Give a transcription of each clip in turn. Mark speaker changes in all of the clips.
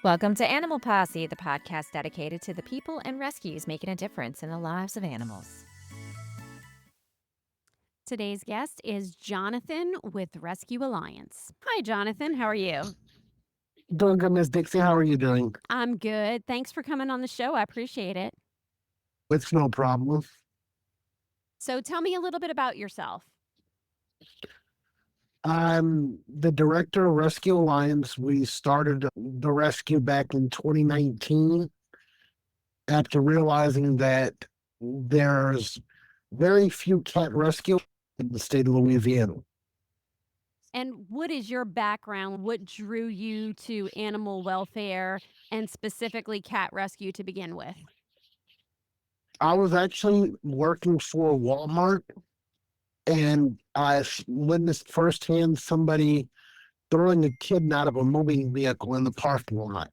Speaker 1: Welcome to Animal Posse, the podcast dedicated to the people and rescues making a difference in the lives of animals.
Speaker 2: Today's guest is Jonathan with Rescue Alliance. Hi, Jonathan. How are you?
Speaker 3: Doing good, Miss Dixie. How are you doing?
Speaker 2: I'm good. Thanks for coming on the show. I appreciate it.
Speaker 3: It's no problem.
Speaker 2: So, tell me a little bit about yourself.
Speaker 3: I'm the director of Rescue Alliance. We started the rescue back in 2019 after realizing that there's very few cat rescue in the state of Louisiana.
Speaker 2: And what is your background? What drew you to animal welfare and specifically cat rescue to begin with?
Speaker 3: I was actually working for Walmart and I witnessed firsthand somebody throwing a kid out of a moving vehicle in the parking lot.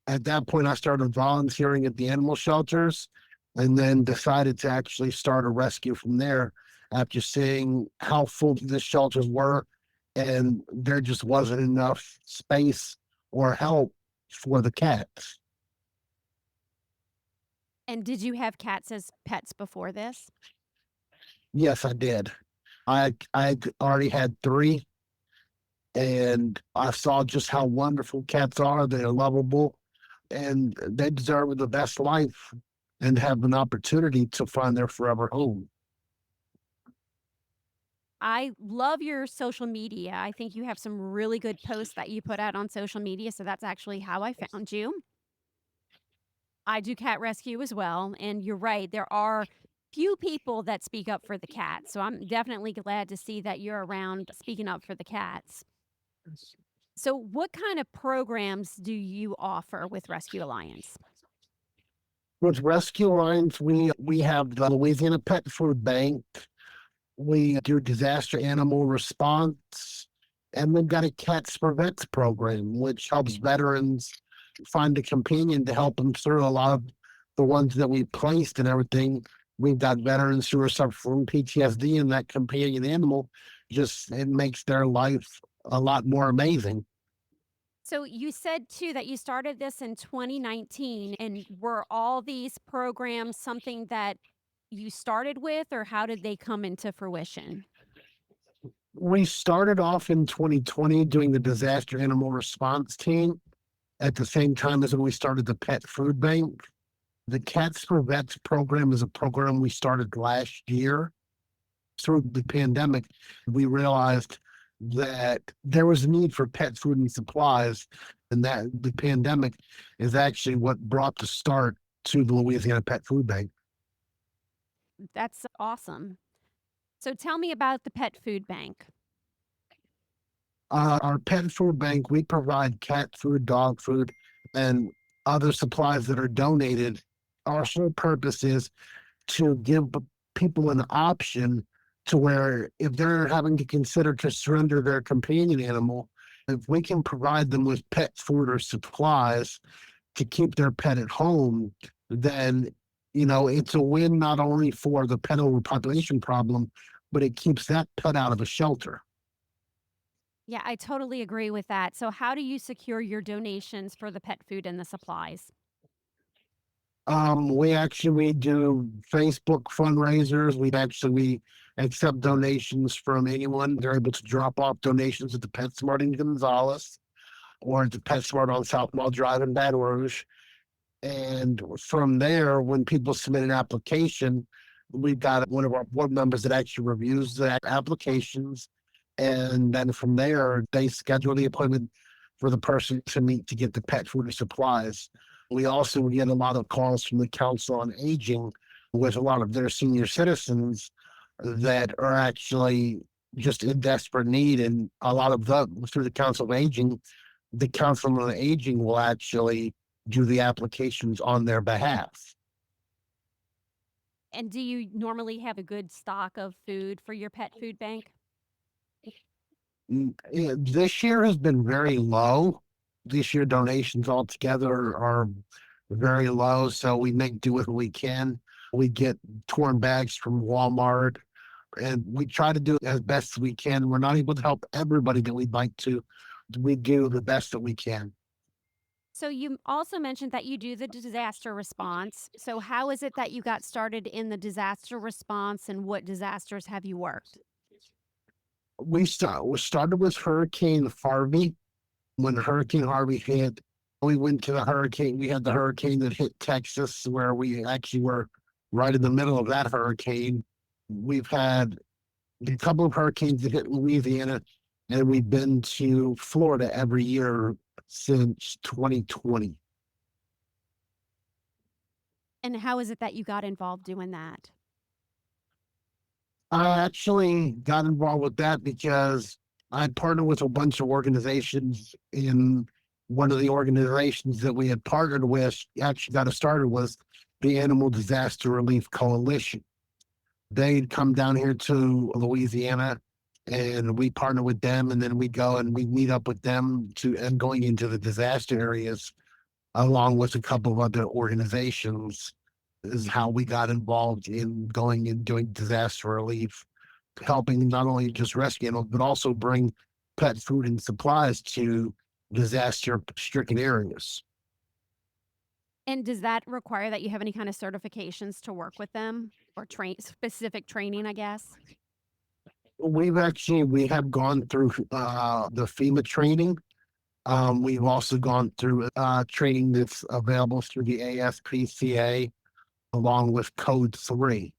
Speaker 3: At that point, I started volunteering at the animal shelters and then decided to actually start a rescue from there after seeing how full the shelters were and there just wasn't enough space or help for the cats.
Speaker 2: And did you have cats as pets before this?
Speaker 3: Yes, I did. I already had three, and I saw just how wonderful cats are. They're lovable, and they deserve the best life and have an opportunity to find their forever home.
Speaker 2: I love your social media. I think you have some really good posts that you put out on social media. So, that's actually how I found you. I do cat rescue as well, and you're right, there are few people that speak up for the cats, so I'm definitely glad to see that you're around speaking up for the cats. So what kind of programs do you offer with Rescue Alliance?
Speaker 3: With rescue lines, we have the Louisiana Pet Food Bank. We do disaster animal response, and we've got a Cats for Vets program, which helps veterans find a companion to help them through a lot of the ones that we placed and everything. We've got veterans who are suffering from PTSD, and that companion animal just it makes their life a lot more amazing.
Speaker 2: So you said too that you started this in 2019, and were all these programs something that you started with, or how did they come into fruition?
Speaker 3: We started off in 2020 doing the disaster animal response team at the same time as when we started the Pet Food Bank. The Cats for Vets program is a program we started last year. Through the pandemic, we realized that there was a need for pet food and supplies, and that the pandemic is actually what brought the start to the Louisiana Pet Food Bank.
Speaker 2: That's awesome. So tell me about the Pet Food Bank.
Speaker 3: Our pet food bank, we provide cat food, dog food, and other supplies that are donated. Our whole purpose is to give people an option to where if they're having to consider to surrender their companion animal, if we can provide them with pet food or supplies to keep their pet at home, then it's a win not only for the pet overpopulation problem, but it keeps that pet out of a shelter.
Speaker 2: Yeah, I totally agree with that. So, how do you secure your donations for the pet food and the supplies?
Speaker 3: We do Facebook fundraisers. We accept donations from anyone. They're able to drop off donations at the PetSmart in Gonzales or at the PetSmart on South Mall Drive in Baton Rouge. And from there, when people submit an application, we've got one of our board members that actually reviews the applications. And then from there, they schedule the appointment for the person to meet to get the pet food or supplies. We also get a lot of calls from the Council on Aging with a lot of their senior citizens that are actually just in desperate need. And a lot of them through the Council on Aging will actually do the applications on their behalf.
Speaker 2: And do you normally have a good stock of food for your pet food bank?
Speaker 3: Yeah, this year has been very low. This year donations altogether are very low, so we make do with what we can. We get torn bags from Walmart, and we try to do as best we can. We're not able to help everybody that we'd like to. We do the best that we can.
Speaker 2: So you also mentioned that you do the disaster response. So how is it that you got started in the disaster response and what disasters have you worked?
Speaker 3: We started with Hurricane Harvey. When Hurricane Harvey hit, we went to the hurricane. We had the hurricane that hit Texas, where we actually were right in the middle of that hurricane. We've had a couple of hurricanes that hit Louisiana, and we've been to Florida every year since 2020.
Speaker 2: And how is it that you got involved doing that?
Speaker 3: I actually got involved with that because I partnered with a bunch of organizations. In one of the organizations that we had partnered with, actually got us started, was the Animal Disaster Relief Coalition. They'd come down here to Louisiana and we partner with them, and then we go and we meet up with them to and going into the disaster areas along with a couple of other organizations is how we got involved in going and doing disaster relief, helping not only just rescue animals, but also bring pet food and supplies to disaster stricken areas.
Speaker 2: And does that require that you have any kind of certifications to work with them or specific training, I guess?
Speaker 3: We have gone through the FEMA training. We've also gone through training that's available through the ASPCA along with Code 3.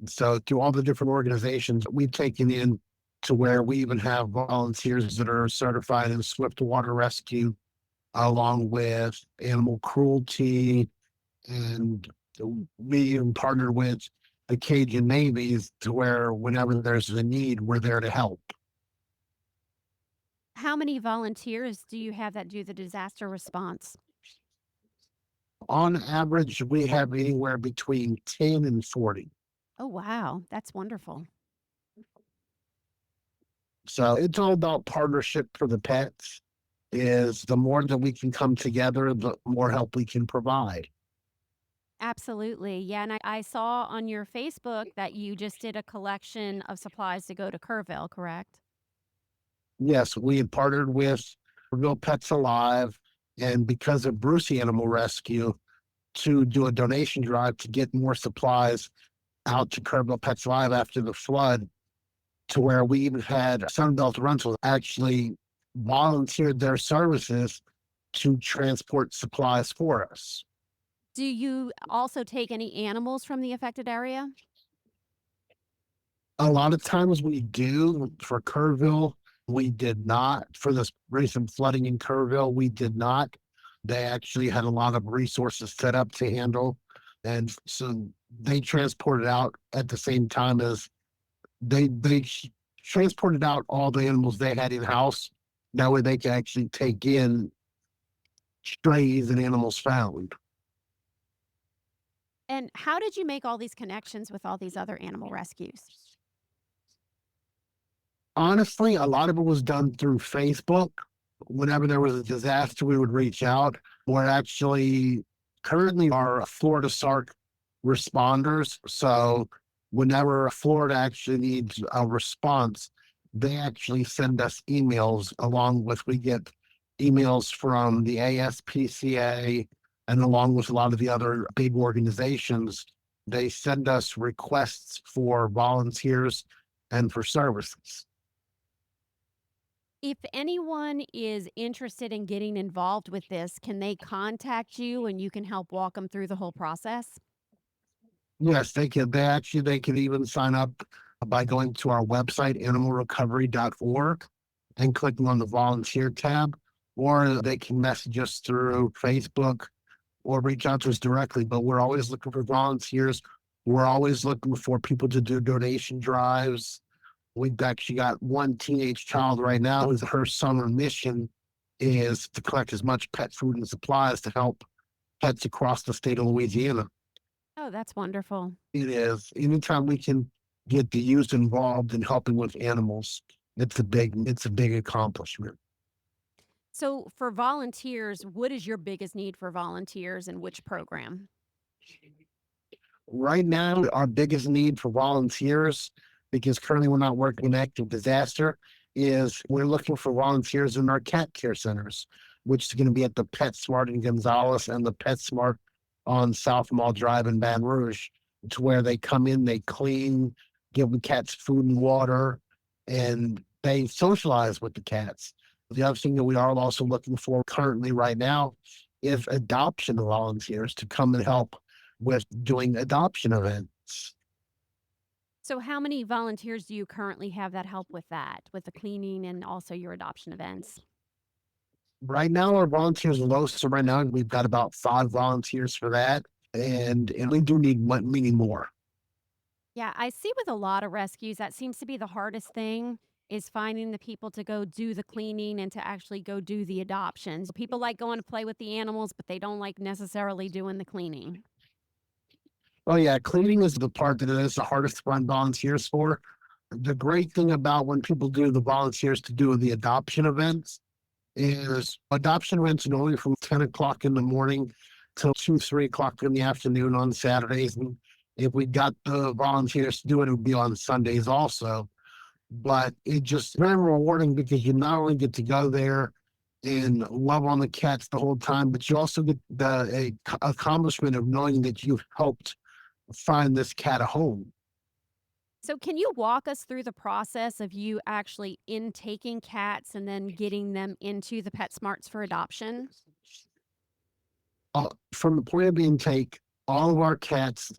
Speaker 3: So through all the different organizations, we've taken in to where we even have volunteers that are certified in swift water rescue, along with animal cruelty, and we even partner with the Cajun Navies to where whenever there's a need, we're there to help.
Speaker 2: How many volunteers do you have that do the disaster response?
Speaker 3: On average, we have anywhere between 10 and 40.
Speaker 2: Oh, wow. That's wonderful.
Speaker 3: So it's all about partnership for the pets. Is the more that we can come together, the more help we can provide.
Speaker 2: Absolutely. Yeah. And I saw on your Facebook that you just did a collection of supplies to go to Kerrville, correct?
Speaker 3: Yes, we had partnered with Real Pets Alive and because of Brucey Animal Rescue to do a donation drive to get more supplies out to Kerrville Pets Alive after the flood, to where we even had Sunbelt Rentals actually volunteered their services to transport supplies for us.
Speaker 2: Do you also take any animals from the affected area?
Speaker 3: A lot of times we do. For Kerrville, we did not. For this recent flooding in Kerrville, we did not. They actually had a lot of resources set up to handle. And so they transported out at the same time as they transported out all the animals they had in house. That way they could actually take in strays and animals found.
Speaker 2: And how did you make all these connections with all these other animal rescues?
Speaker 3: Honestly, a lot of it was done through Facebook. Whenever there was a disaster, we would reach out. We're actually currently our Florida SARC responders. So whenever Florida actually needs a response, they actually send us emails along with we get emails from the ASPCA and along with a lot of the other big organizations. They send us requests for volunteers and for services.
Speaker 2: If anyone is interested in getting involved with this, can they contact you and you can help walk them through the whole process?
Speaker 3: Yes, they can. They can even sign up by going to our website, animalrecovery.org, and clicking on the volunteer tab, or they can message us through Facebook or reach out to us directly. But we're always looking for volunteers. We're always looking for people to do donation drives. We've actually got one teenage child right now who's her summer mission is to collect as much pet food and supplies to help pets across the state of Louisiana.
Speaker 2: Oh, that's wonderful.
Speaker 3: It is. Anytime we can get the youth involved in helping with animals, it's a big accomplishment.
Speaker 2: So, for volunteers, what is your biggest need for volunteers and which program?
Speaker 3: Right now, our biggest need for volunteers, because currently we're not working in active disaster, is we're looking for volunteers in our cat care centers. which is going to be at the PetSmart in Gonzales and the PetSmart on South Mall Drive in Baton Rouge. To where they come in, they clean, give the cats food and water, and they socialize with the cats. The other thing that we are also looking for currently right now is adoption volunteers to come and help with doing adoption events.
Speaker 2: So, how many volunteers do you currently have that help with that, with the cleaning and also your adoption events?
Speaker 3: Right now, our volunteers are low, so right now we've got about 5 volunteers for that, and we do need many more.
Speaker 2: Yeah, I see with a lot of rescues, that seems to be the hardest thing is finding the people to go do the cleaning and to actually go do the adoptions. People like going to play with the animals, but they don't like necessarily doing the cleaning.
Speaker 3: Oh yeah, cleaning is the part that is the hardest to find volunteers for. The great thing about when people do the volunteers to do the adoption events is adoption events are only from 10 o'clock in the morning till 2, 3 o'clock in the afternoon on Saturdays. And if we got the volunteers to do it, it would be on Sundays also. But it just very rewarding because you not only get to go there and love on the cats the whole time, but you also get the accomplishment of knowing that you've helped find this cat a home.
Speaker 2: So, can you walk us through the process of you actually intaking cats and then getting them into the PetSmarts for adoption?
Speaker 3: From the point of intake, all of our cats,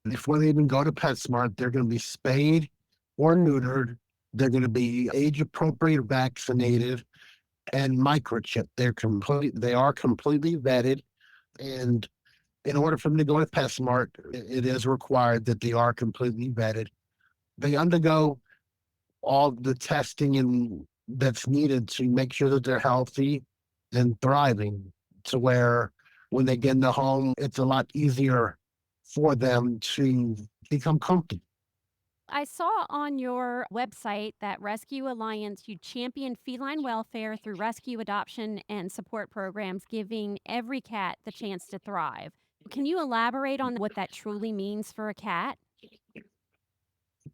Speaker 3: before they even go to PetSmart, they're going to be spayed or neutered. They're going to be age appropriate, vaccinated, and microchipped. They are completely vetted. And in order for them to go to PetSmart, it is required that they are completely vetted. They undergo all the testing and that's needed to make sure that they're healthy and thriving to where when they get in the home, it's a lot easier for them to become comfortable.
Speaker 2: I saw on your website that Rescue Alliance, you champion feline welfare through rescue, adoption, and support programs, giving every cat the chance to thrive. Can you elaborate on what that truly means for a cat?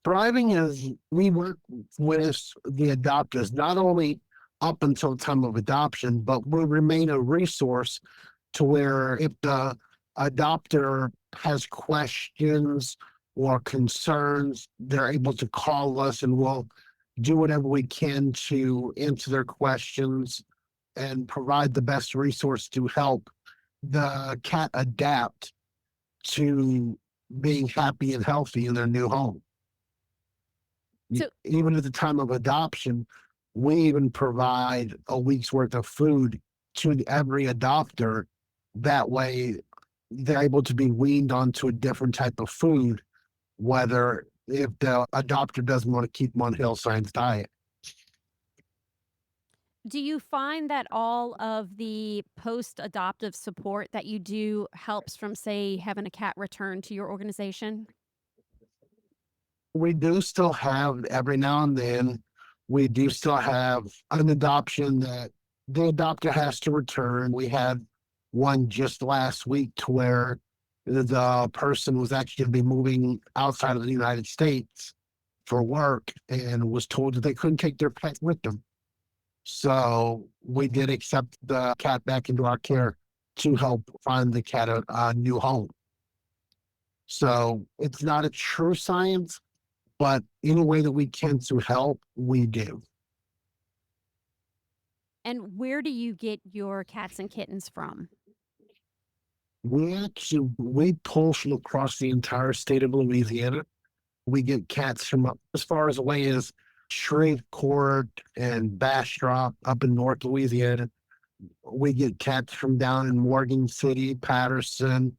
Speaker 3: Thriving is we work with the adopters, not only up until time of adoption, but will remain a resource to where if the adopter has questions or concerns, they're able to call us and we'll do whatever we can to answer their questions and provide the best resource to help the cat adapt to being happy and healthy in their new home.
Speaker 2: So,
Speaker 3: Even at the time of adoption, we even provide a week's worth of food to every adopter. That way, they're able to be weaned onto a different type of food, whether if the adopter doesn't want to keep them on Hillside's diet.
Speaker 2: do you find that all of the post adoptive support that you do helps from, say, having a cat return to your organization?
Speaker 3: We do still have every now and then, we do still have an adoption that the adopter has to return. We had one just last week to where the person was actually going to be moving outside of the United States for work and was told that they couldn't take their pet with them. So we did accept the cat back into our care to help find the cat a new home. So it's not a true science, but in a way that we can to help, we do.
Speaker 2: And where do you get your cats and kittens from?
Speaker 3: We pull from across the entire state of Louisiana. We get cats from up as far as away as Shreveport and Bastrop up in North Louisiana. We get cats from down in Morgan City, Patterson.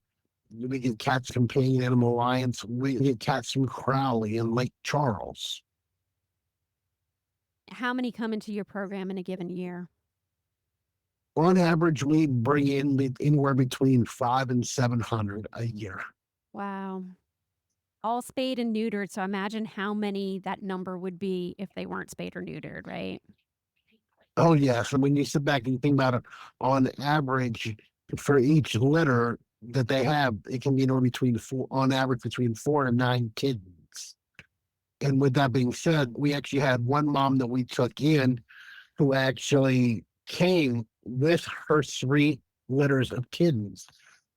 Speaker 3: We get cats from Companion Animal Alliance. We get cats from Crowley and Lake Charles.
Speaker 2: How many come into your program in a given year?
Speaker 3: On average, we bring in anywhere between 500 and 700 a year.
Speaker 2: Wow. All spayed and neutered. So imagine how many that number would be if they weren't spayed or neutered, right?
Speaker 3: Oh, yes. And when you sit back and think about it, on average, for each litter that they have, it can be anywhere between on average, between 4 and 9 kittens. And with that being said, we actually had one mom that we took in who actually came with her 3 litters of kittens.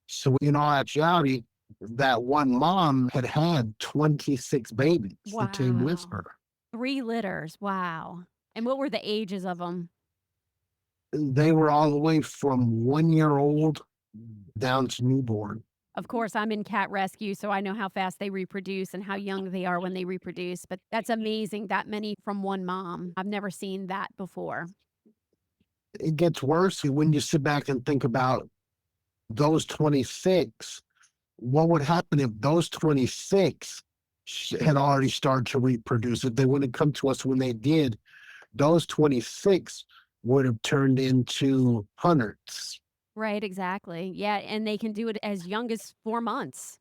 Speaker 3: So in all actuality, that one mom had 26 babies that came with
Speaker 2: Wow.
Speaker 3: her.
Speaker 2: 3 litters, wow. And what were the ages of them?
Speaker 3: They were all the way from 1 year old down to newborn.
Speaker 2: Of course, I'm in cat rescue, so I know how fast they reproduce and how young they are when they reproduce, but that's amazing, that many from one mom. I've never seen that before.
Speaker 3: It gets worse when you sit back and think about those 26. What would happen if those 26 had already started to reproduce? If they wouldn't come to us when they did, those 26 would have turned into hundreds.
Speaker 2: Right, exactly. Yeah, and they can do it as young as 4 months.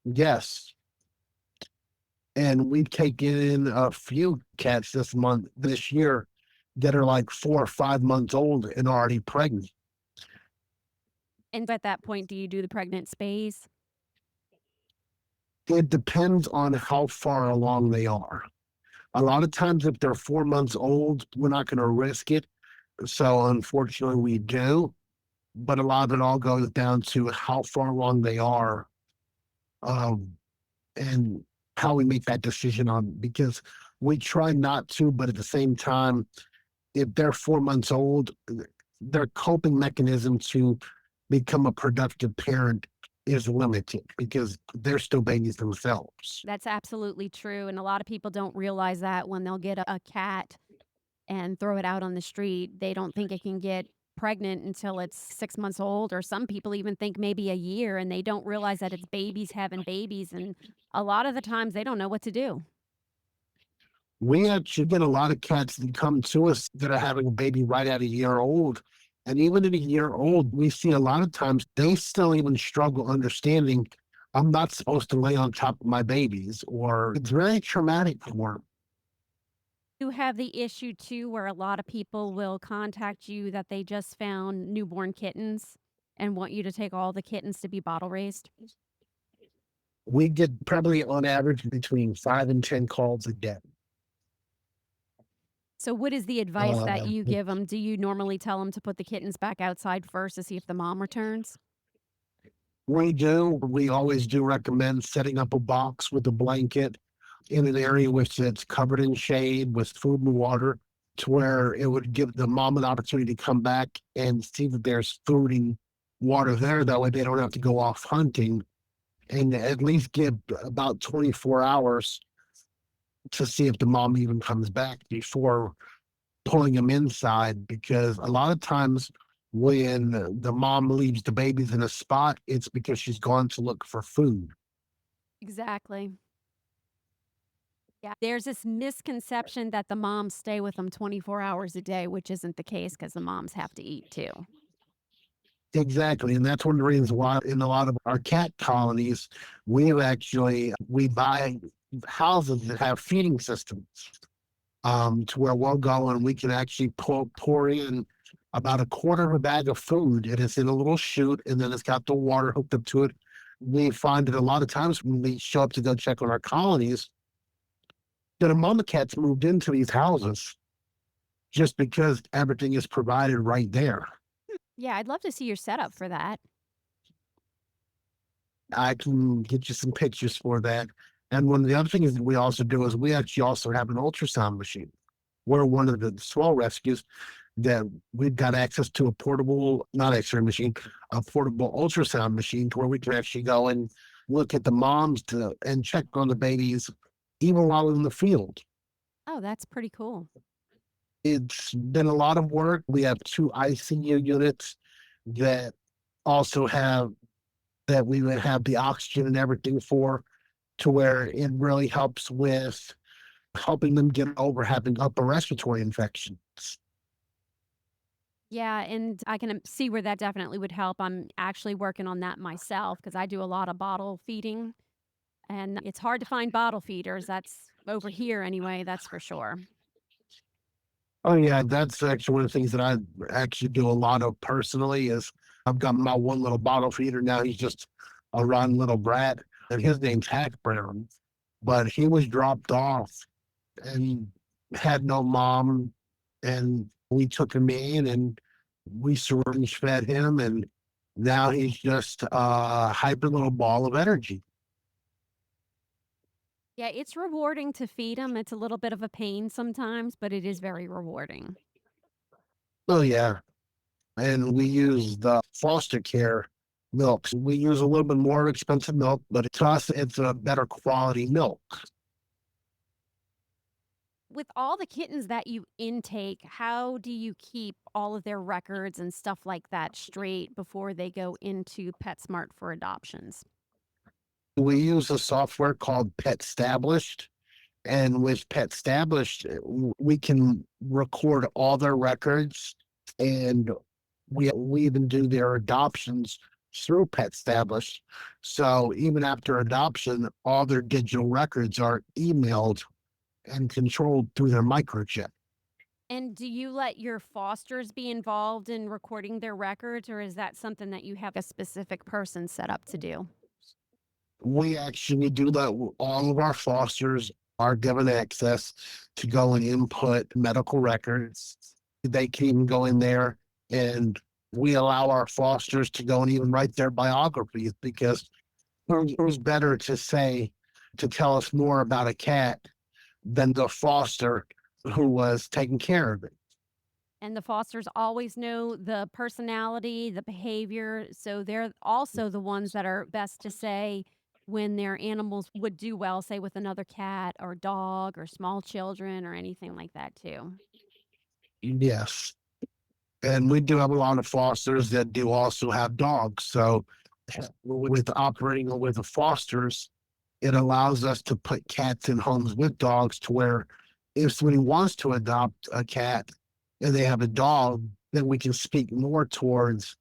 Speaker 3: Yes. And we've taken in a few cats this year, that are like 4 or 5 months old and already pregnant.
Speaker 2: And at that point, do you do the pregnant spays?
Speaker 3: It depends on how far along they are. A lot of times, if they're 4 months old, we're not going to risk it. So unfortunately, we do. But a lot of it all goes down to how far along they are, um, and how we make that decision on, because we try not to, but at the same time, if they're 4 months old, their coping mechanism to become a productive parent is limited because they're still babies themselves.
Speaker 2: That's absolutely true, and a lot of people don't realize that when they'll get a cat and throw it out on the street, they don't think it can get pregnant until it's 6 months old, or some people even think maybe a year, and they don't realize that it's babies having babies, and a lot of the times they don't know what to do.
Speaker 3: We actually get a lot of cats that come to us that are having a baby right at a year old. And even at a year old, we see a lot of times they still even struggle understanding, I'm not supposed to lay on top of my babies, or it's very traumatic for them.
Speaker 2: You have the issue too where a lot of people will contact you that they just found newborn kittens and want you to take all the kittens to be bottle raised.
Speaker 3: We get probably on average between 5 and 10 calls a day.
Speaker 2: So, what is the advice that
Speaker 3: Uh,
Speaker 2: you give them? Do you normally tell them to put the kittens back outside first to see if the mom returns?
Speaker 3: we do. We always do recommend setting up a box with a blanket in an area which it's covered in shade with food and water, to where it would give the mom an opportunity to come back and see that there's food and water there. That way they don't have to go off hunting, and at least give about 24 hours to see if the mom even comes back before pulling them inside. Because a lot of times when the mom leaves the babies in a spot, it's because she's gone to look for food.
Speaker 2: Exactly. Yeah. There's this misconception that the moms stay with them 24 hours a day, which isn't the case because the moms have to eat too.
Speaker 3: Exactly. And that's one of the reasons why in a lot of our cat colonies, we buy houses that have feeding systems, to where we'll go and we can actually pour in about a quarter of a bag of food, and it's in a little chute, and then it's got the water hooked up to it. We find that a lot of times when we show up to go check on our colonies, that a mama cat's moved into these houses just because everything is provided right there.
Speaker 2: Yeah, I'd love to see your setup for that.
Speaker 3: I can get you some pictures for that. And one of the other things that we also do is we actually also have an ultrasound machine. We're one of the small rescues that we've got access to a portable, not X-ray machine, a portable ultrasound machine, to where we can actually go and look at the moms and check on the babies even while in the field.
Speaker 2: Oh, that's pretty cool.
Speaker 3: It's been a lot of work. We have 2 ICU units that also have that we would have the oxygen and everything for, to where it really helps with helping them get over having upper respiratory infections.
Speaker 2: Yeah, and I can see where that definitely would help. I'm actually working on that myself because I do a lot of bottle feeding, and it's hard to find bottle feeders. That's over here anyway, that's for sure.
Speaker 3: Oh yeah, that's actually one of the things that I actually do a lot of personally. Is I've got my one little bottle feeder now. He's just a rotten little brat, and his name's Hack Brown. But he was dropped off and had no mom, and we took him in, and We syringe fed him, and now he's just a hyper little ball of energy.
Speaker 2: Yeah, it's rewarding to feed them. It's a little bit of a pain sometimes, but it is very rewarding.
Speaker 3: Oh yeah, and we use the foster care milks. We use a little bit more expensive milk, but to us, it's a better quality milk.
Speaker 2: With all the kittens that you intake, how do you keep all of their records and stuff like that straight before they go into PetSmart for adoptions?
Speaker 3: We use a software called Pet Stablished. And with Pet Stablished, we can record all their records, and we even do their adoptions through Pet Stablished. So even after adoption, all their digital records are emailed and controlled through their microchip.
Speaker 2: And do you let your fosters be involved in recording their records, or is that something that you have a specific person set up to do?
Speaker 3: We actually do that. All of our fosters are given access to go and input medical records. They can even go in there, and we allow our fosters to go and even write their biographies, because who's better to say, to tell us more about a cat than the foster who was taking care of it.
Speaker 2: And the fosters always know the personality, the behavior, so they're also the ones that are best to say when their animals would do well, say with another cat or dog or small children or anything like that too.
Speaker 3: Yes. And we do have a lot of fosters that do also have dogs. So with operating with the fosters, it allows us to put cats in homes with dogs, to where if somebody wants to adopt a cat and they have a dog, then we can speak more towards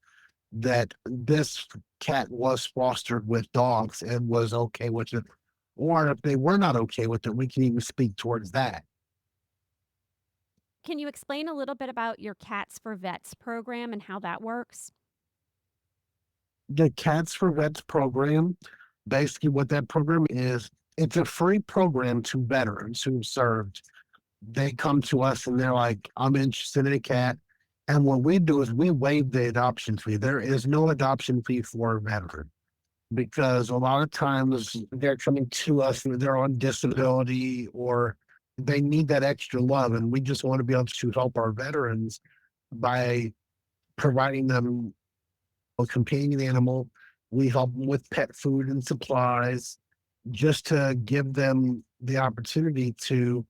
Speaker 3: that this cat was fostered with dogs and was okay with it. Or if they were not okay with it, we can even speak towards that.
Speaker 2: Can you explain a little bit about your Cats for Vets program and how that works?
Speaker 3: The Cats for Vets program, basically what that program is, it's a free program to veterans who served. They come to us and they're like, I'm interested in a cat. And what we do is we waive the adoption fee. There is no adoption fee for a veteran, because a lot of times they're coming to us and they're on disability, or they need that extra love. And we just want to be able to help our veterans by providing them a companion animal. We help them with pet food and supplies, just to give them the opportunity to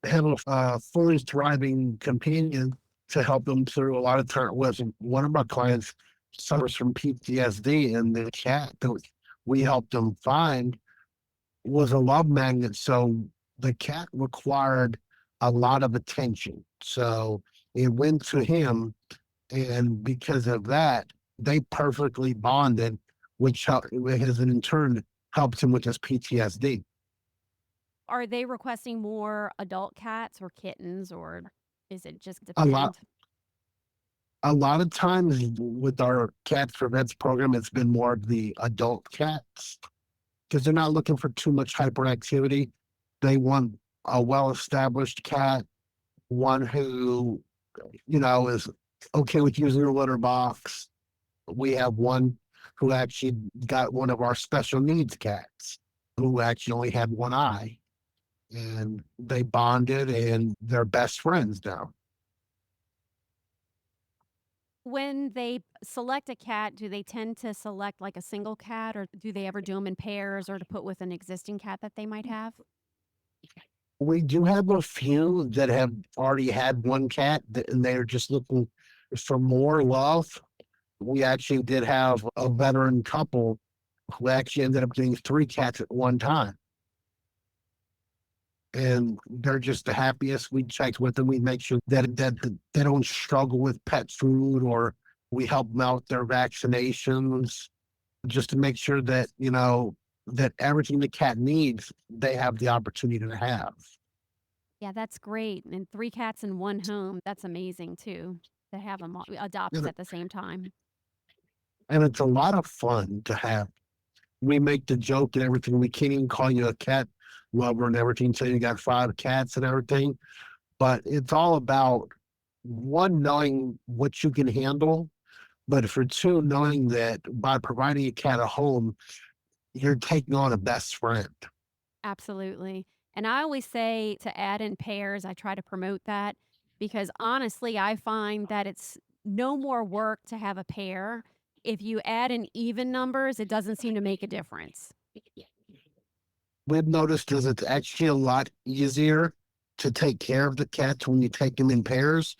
Speaker 3: have a fully thriving companion to help them through a lot of time. Was one of my clients suffers from PTSD, and the cat that we helped them find was a love magnet. So the cat required a lot of attention. So it went to him, and because of that, they perfectly bonded, which has in turn helped him with his PTSD.
Speaker 2: Are they requesting more adult cats or kittens, or is it just
Speaker 3: A lot,
Speaker 2: depend?
Speaker 3: a lot of times with our Cats for Vets program, it's been more of the adult cats, because they're not looking for too much hyperactivity. They want a well-established cat, one who, is okay with using a litter box. We have one who actually got one of our special needs cats, who actually only had one eye, and they bonded and they're best friends now.
Speaker 2: When they select a cat, do they tend to select like a single cat, or do they ever do them in pairs or to put with an existing cat that they might have?
Speaker 3: We do have a few that have already had one cat, and they're just looking for more love. We actually did have a veteran couple who actually ended up getting three cats at one time. And they're just the happiest. We checked with them. We make sure that they don't struggle with pet food, or we help them out with their vaccinations, just to make sure that, that everything the cat needs, they have the opportunity to have.
Speaker 2: Yeah, that's great. And three cats in one home, that's amazing too, to have them adopted
Speaker 3: And
Speaker 2: at the same time.
Speaker 3: and it's a lot of fun to have. We make the joke and everything. We can't even call you a cat lover and everything, so you got five cats and everything. But it's all about one, knowing what you can handle, but for two, knowing that by providing a cat a home, you're taking on a best friend.
Speaker 2: Absolutely. And I always say to add in pairs, I try to promote that because honestly, I find that it's no more work to have a pair. If you add in even numbers, it doesn't seem to make a difference.
Speaker 3: We've noticed is it's actually a lot easier to take care of the cats when you take them in pairs,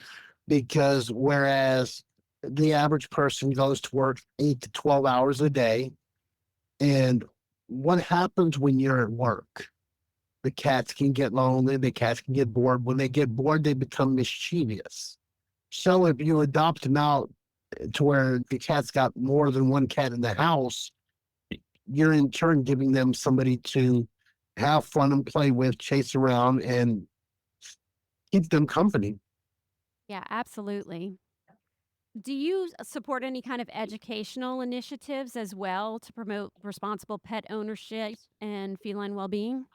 Speaker 3: because whereas the average person goes to work 8 to 12 hours a day, and what happens when you're at work? The cats can get lonely, the cats can get bored. When they get bored, they become mischievous. So if you adopt them out to where the cat's got more than one cat in the house, you're in turn giving them somebody to have fun and play with, chase around, and keep them company.
Speaker 2: Yeah, absolutely. Do you support any kind of educational initiatives as well to promote responsible pet ownership and feline well being?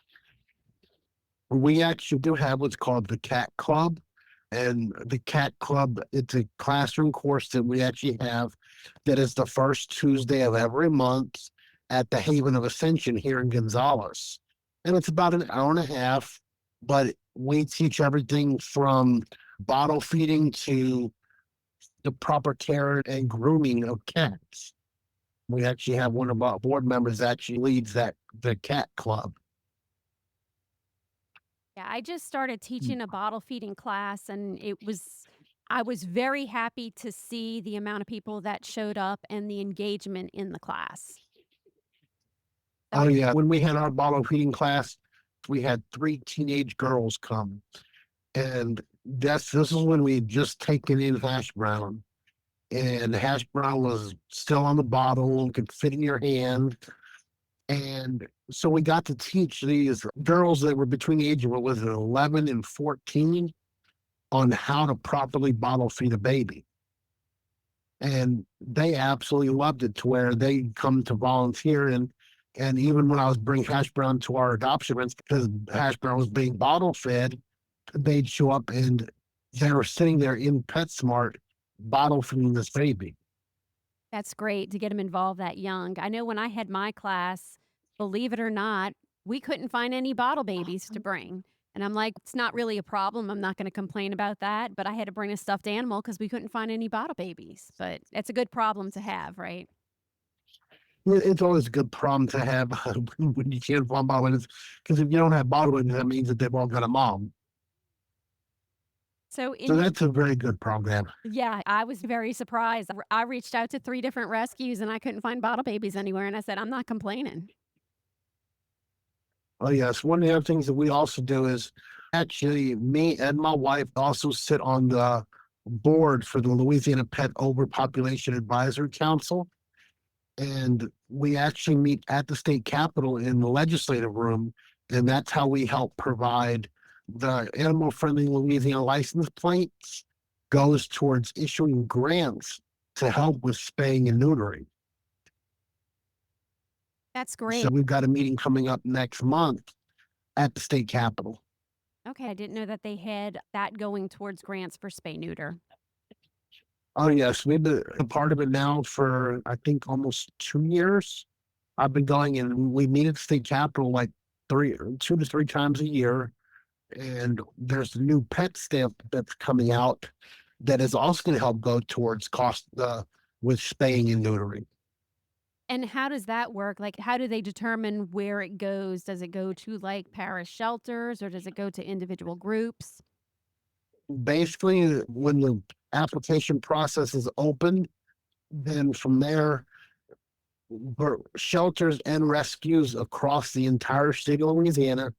Speaker 3: We actually do have what's called the Cat Club. And the Cat Club, it's a classroom course that we actually have that is the first Tuesday of every month at the Haven of Ascension here in Gonzales. And it's about an hour and a half, but we teach everything from bottle feeding to the proper care and grooming of cats. We actually have one of our board members actually leads the cat club.
Speaker 2: Yeah, I just started teaching a bottle feeding class and I was very happy to see the amount of people that showed up and the engagement in the class. So
Speaker 3: Oh yeah, when we had our bottle feeding class, we had three teenage girls come, and this is when we had just taken in hash brown, and the hash brown was still on the bottle and could fit in your hand. And so we got to teach these girls that were between the age of, what was it, 11 and 14, on how to properly bottle feed a baby. And they absolutely loved it to where they come to volunteer. And even when I was bringing hash brown to our adoption events, because hash brown was being bottle fed, they'd show up and they were sitting there in PetSmart bottle feeding this baby.
Speaker 2: that's great to get them involved that young. I know when I had my class, believe it or not, we couldn't find any bottle babies to bring. And I'm like, it's not really a problem. I'm not going to complain about that. But I had to bring a stuffed animal because we couldn't find any bottle babies. But it's a good problem to have, right?
Speaker 3: It's always a good problem to have when you can't find bottle winners, because if you don't have bottle winners, that means that they've all got a mom.
Speaker 2: So
Speaker 3: So
Speaker 2: in
Speaker 3: that's a very good program.
Speaker 2: Yeah, I was very surprised. I reached out to 3 different rescues and I couldn't find bottle babies anywhere, and I said, "I'm not complaining."
Speaker 3: Oh yes, one of the other things that we also do is actually me and my wife also sit on the board for the Louisiana Pet Overpopulation Advisory Council, and we actually meet at the state capitol in the legislative room, and that's how we help provide the animal friendly Louisiana license plates goes towards issuing grants to help with spaying and neutering.
Speaker 2: That's
Speaker 3: So
Speaker 2: great.
Speaker 3: we've got a meeting coming up next month at the state capitol.
Speaker 2: Okay, I didn't know that they had that going towards grants for spay neuter.
Speaker 3: Oh yes, we've been a part of it now for I think almost 2 years. I've been going and we meet at the state capitol like 2 to 3 times a year. And there's a new pet stamp that's coming out that is also going to help go towards cost with spaying and neutering.
Speaker 2: And how does that work? Like, how do they determine where it goes? Does it go to, like, parish shelters, or does it go to individual groups?
Speaker 3: Basically, when the application process is open, then from there, shelters and rescues across the entire state of Louisiana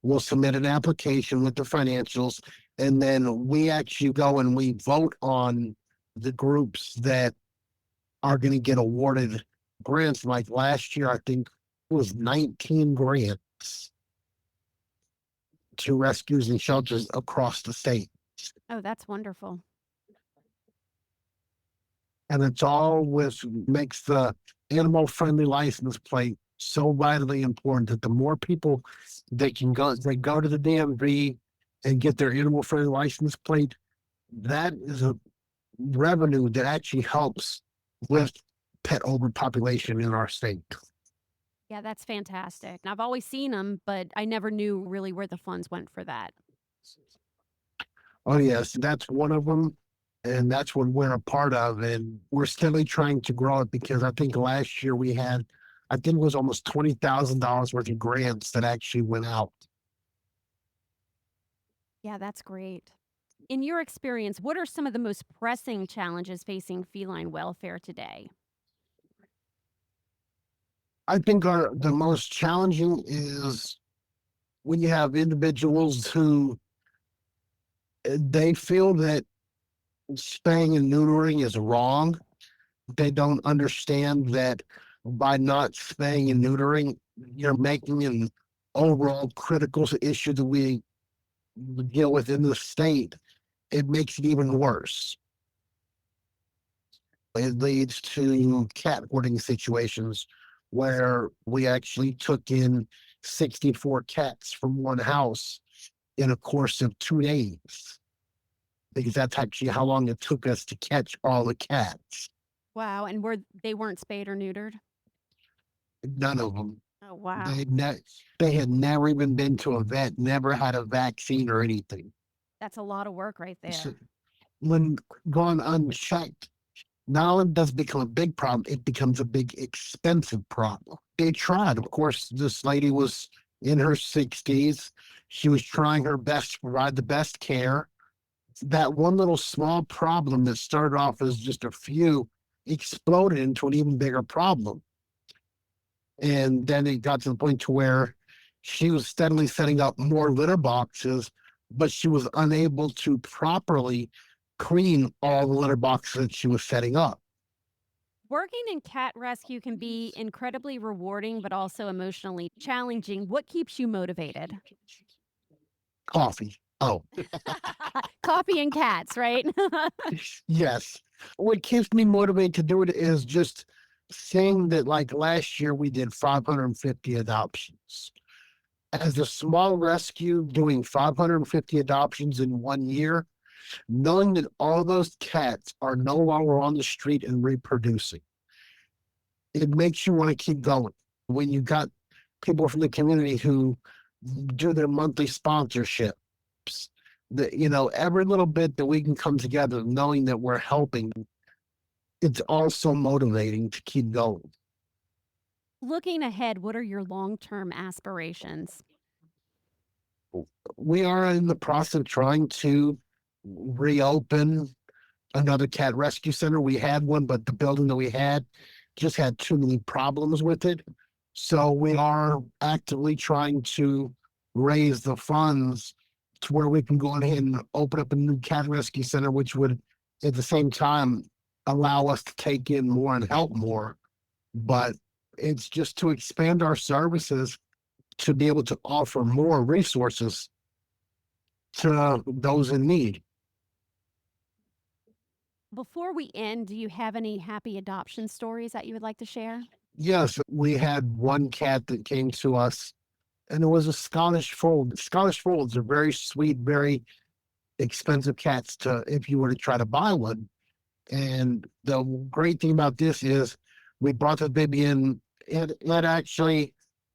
Speaker 3: will submit an application with the financials, and then we actually go and we vote on the groups that are going to get awarded grants. Like last year, I think it was 19 grants to rescues and shelters across the state.
Speaker 2: Oh, that's wonderful.
Speaker 3: And it's all with makes the animal friendly license plate so vitally important that the more people they go to the DMV and get their animal friendly license plate, that is a revenue that actually helps with pet overpopulation in our state.
Speaker 2: Yeah, that's fantastic. And I've always seen them, but I never knew really where the funds went for that.
Speaker 3: Oh yes, that's one of them, and that's what we're a part of, and we're steadily trying to grow it because I think last year we had, I think it was almost $20,000 worth of grants that actually went out.
Speaker 2: Yeah, that's great. In your experience, what are some of the most pressing challenges facing feline welfare today?
Speaker 3: I think the most challenging is when you have individuals who they feel that spaying and neutering is wrong. They don't understand that by not spaying and neutering, you're making an overall critical issue that we deal with in the state. It makes it even worse. It leads to cat hoarding situations where we actually took in 64 cats from one house in a course of 2 days, because that's actually how long it took us to catch all the cats.
Speaker 2: Wow, and they weren't spayed or neutered?
Speaker 3: None of them.
Speaker 2: Oh, wow.
Speaker 3: They ne- they had never even been to a vet, never had a vaccine or anything.
Speaker 2: That's a lot of work right
Speaker 3: So
Speaker 2: there.
Speaker 3: when gone unchecked, not only does it become a big problem, it becomes a big expensive problem. They tried. Of course, this lady was in her 60s. She was trying her best to provide the best care. That one little small problem that started off as just a few exploded into an even bigger problem. And then it got to the point to where she was steadily setting up more litter boxes, but she was unable to properly clean all the litter boxes that she was setting up.
Speaker 2: Working in cat rescue can be incredibly rewarding, but also emotionally challenging. What keeps you motivated?
Speaker 3: Coffee. Oh,
Speaker 2: Coffee and cats, right?
Speaker 3: yes. What keeps me motivated to do it is just saying that, like last year, we did 550 adoptions. As a small rescue, doing 550 adoptions in 1 year, knowing that all those cats are no longer on the street and reproducing, it makes you want to keep going. When you got people from the community who do their monthly sponsorships, every little bit that we can come together, knowing that we're helping, it's also motivating to keep going.
Speaker 2: Looking ahead, what are your long term aspirations?
Speaker 3: We are in the process of trying to reopen another cat rescue center. We had one, but the building that we had just had too many problems with it. So we are actively trying to raise the funds to where we can go ahead and open up a new cat rescue center, which would at the same time allow us to take in more and help more. But it's just to expand our services to be able to offer more resources to those in need.
Speaker 2: Before we end, do you have any happy adoption stories that you would like to share?
Speaker 3: Yes, we had one cat that came to us, and it was a Scottish Fold. Scottish Folds are very sweet, very expensive cats to if you were to try to buy one. And the great thing about this is we brought the baby in, and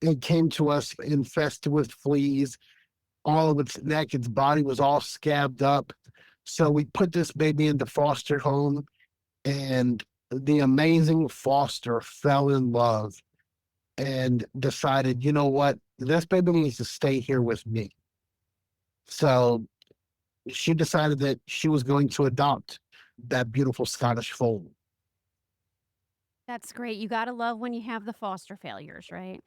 Speaker 3: it came to us infested with fleas. All of its neck, its body was all scabbed up. So we put this baby into foster home, and the amazing foster fell in love and decided, you know what, this baby needs to stay here with me. So she decided that she was going to adopt that beautiful Scottish fold.
Speaker 2: That's great. You got to love when you have the foster failures, right?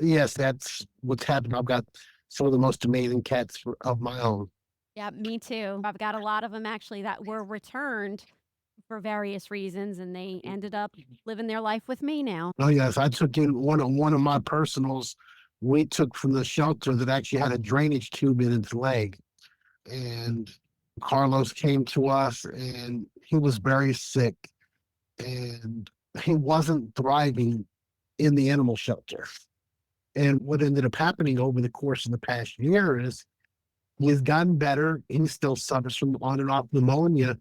Speaker 3: Yes, that's what's happened. I've got some of the most amazing cats of my own.
Speaker 2: Yeah, me too. I've got a lot of them actually that were returned for various reasons and they ended up living their life with me now.
Speaker 3: Oh yes, I took in one of my personals. We took from the shelter that actually had a drainage tube in its leg, and Carlos came to us, and he was very sick, and he wasn't thriving in the animal shelter. And what ended up happening over the course of the past year is He's gotten better. He still suffers from on and off pneumonia,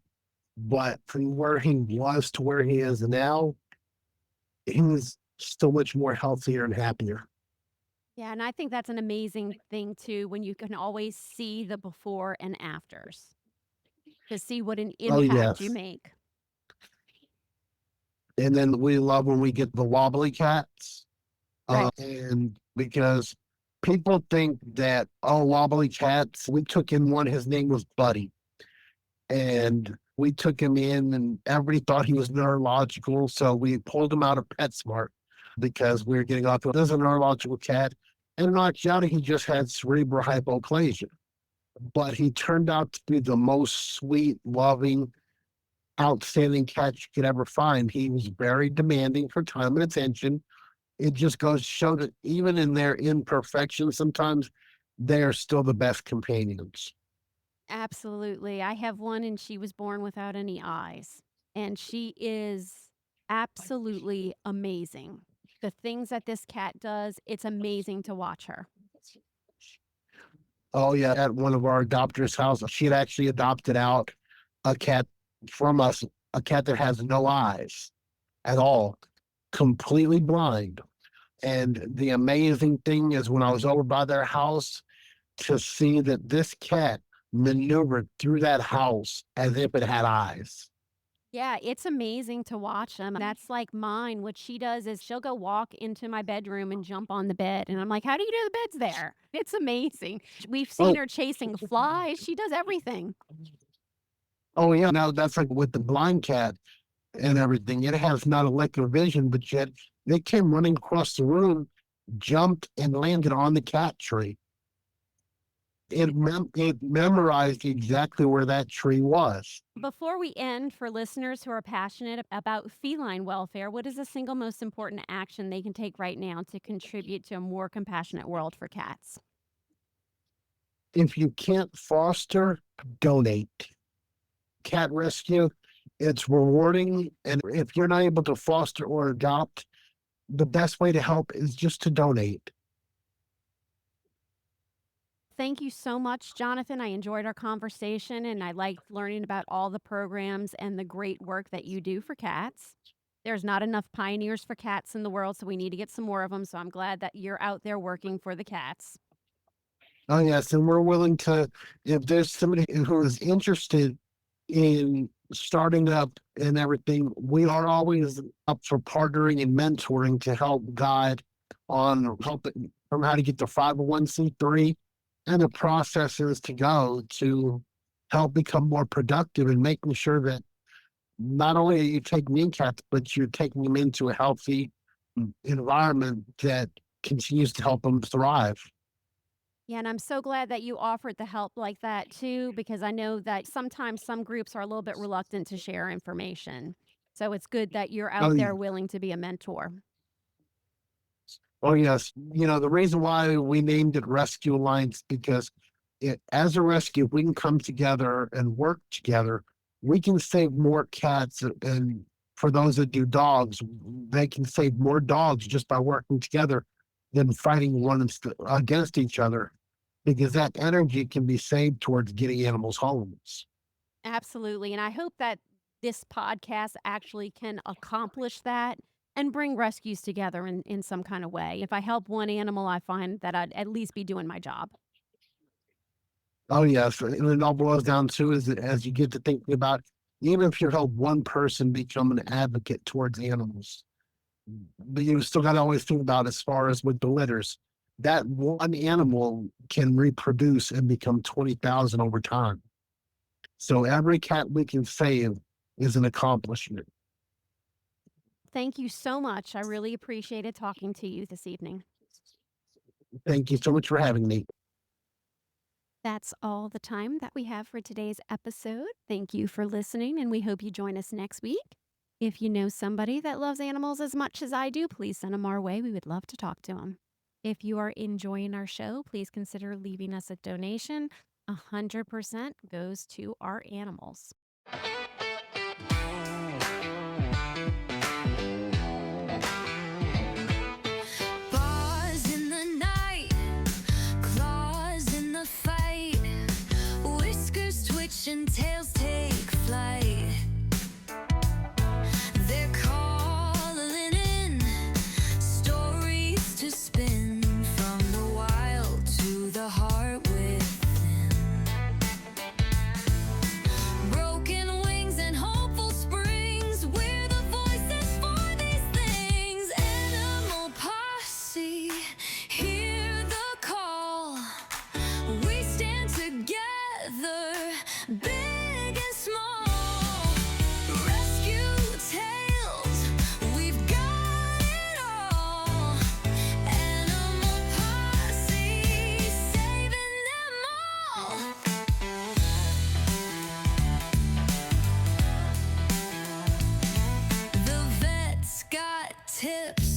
Speaker 3: but from where he was to where he is now, he's so much more healthier and happier.
Speaker 2: Yeah, and I think that's an amazing thing too when you can always see the before and afters to see what an
Speaker 3: Oh,
Speaker 2: impact you
Speaker 3: yes.
Speaker 2: make.
Speaker 3: And then we love when we get the wobbly cats.
Speaker 2: Right.
Speaker 3: And because people think that, oh, wobbly cats, we took in one, his name was Buddy. And we took him in, and everybody thought he was neurological. So we pulled him out of PetSmart because we were getting off. There's a neurological cat. And in actuality, he just had cerebral hypoplasia. But he turned out to be the most sweet, loving, outstanding cat you could ever find. He was very demanding for time and attention. It just goes to show that even in their imperfections, sometimes they're still the best companions.
Speaker 2: Absolutely. I have one and she was born without any eyes. And she is absolutely amazing. The things that this cat does, it's amazing to watch her.
Speaker 3: Oh, yeah. At one of our adopters' houses, she had actually adopted out a cat from us, a cat that has no eyes at all, completely blind. And the amazing thing is when I was over by their house to see that this cat maneuvered through that house as if it had eyes.
Speaker 2: Yeah, it's amazing to watch them. That's like mine. What she does is she'll go walk into my bedroom and jump on the bed. And I'm like, how do you do the beds there? It's amazing. We've seen
Speaker 3: Oh,
Speaker 2: her chasing flies. She does everything.
Speaker 3: oh yeah. Now that's like with the blind cat and everything. It has not electric vision, but yet they came running across the room, jumped and landed on the cat tree. It memorized exactly where that tree was.
Speaker 2: Before we end, for listeners who are passionate about feline welfare, what is the single most important action they can take right now to contribute to a more compassionate world for cats?
Speaker 3: If you can't foster, donate. Cat rescue, it's rewarding. And if you're not able to foster or adopt, the best way to help is just to donate.
Speaker 2: Thank you so much, Jonathan. I enjoyed our conversation and I liked learning about all the programs and the great work that you do for cats. There's not enough pioneers for cats in the world, so we need to get some more of them. So I'm glad that you're out there working for the cats.
Speaker 3: Oh, yes. And we're willing to, if there's somebody who is interested in starting up and everything, we are always up for partnering and mentoring to help guide on helping from how to get the 501c3 and the processes to go to help become more productive and making sure that not only are you taking in cats, but you're taking them into a healthy environment that continues to help them thrive.
Speaker 2: Yeah, and I'm so glad that you offered the help like that too, because I know that sometimes some groups are a little bit reluctant to share information. So it's good that you're
Speaker 3: Oh,
Speaker 2: out there willing to be a mentor.
Speaker 3: oh, yes. You know, the reason why we named it Rescue Alliance because as a rescue, if we can come together and work together, we can save more cats. And for those that do dogs, they can save more dogs just by working together than fighting against each other because that energy can be saved towards getting animals homes.
Speaker 2: Absolutely. And I hope that this podcast actually can accomplish that and bring rescues together in some kind of way. If I help one animal, I find that I'd at least be doing my job.
Speaker 3: Oh, yes. And it all boils down to is that as you get to thinking about, even if you help one person become an advocate towards animals, but you still got to always think about as far as with the litters, that one animal can reproduce and become 20,000 over time. So every cat we can save is an accomplishment.
Speaker 2: Thank you so much. I really appreciated talking to you this evening.
Speaker 3: Thank you so much for having me.
Speaker 2: That's all the time that we have for today's episode. Thank you for listening, and we hope you join us next week. If you know somebody that loves animals as much as I do, please send them our way. We would love to talk to them. If you are enjoying our show, please consider leaving us a donation. 100% goes to our animals.
Speaker 4: Bars in the night, claws in the fight. tips.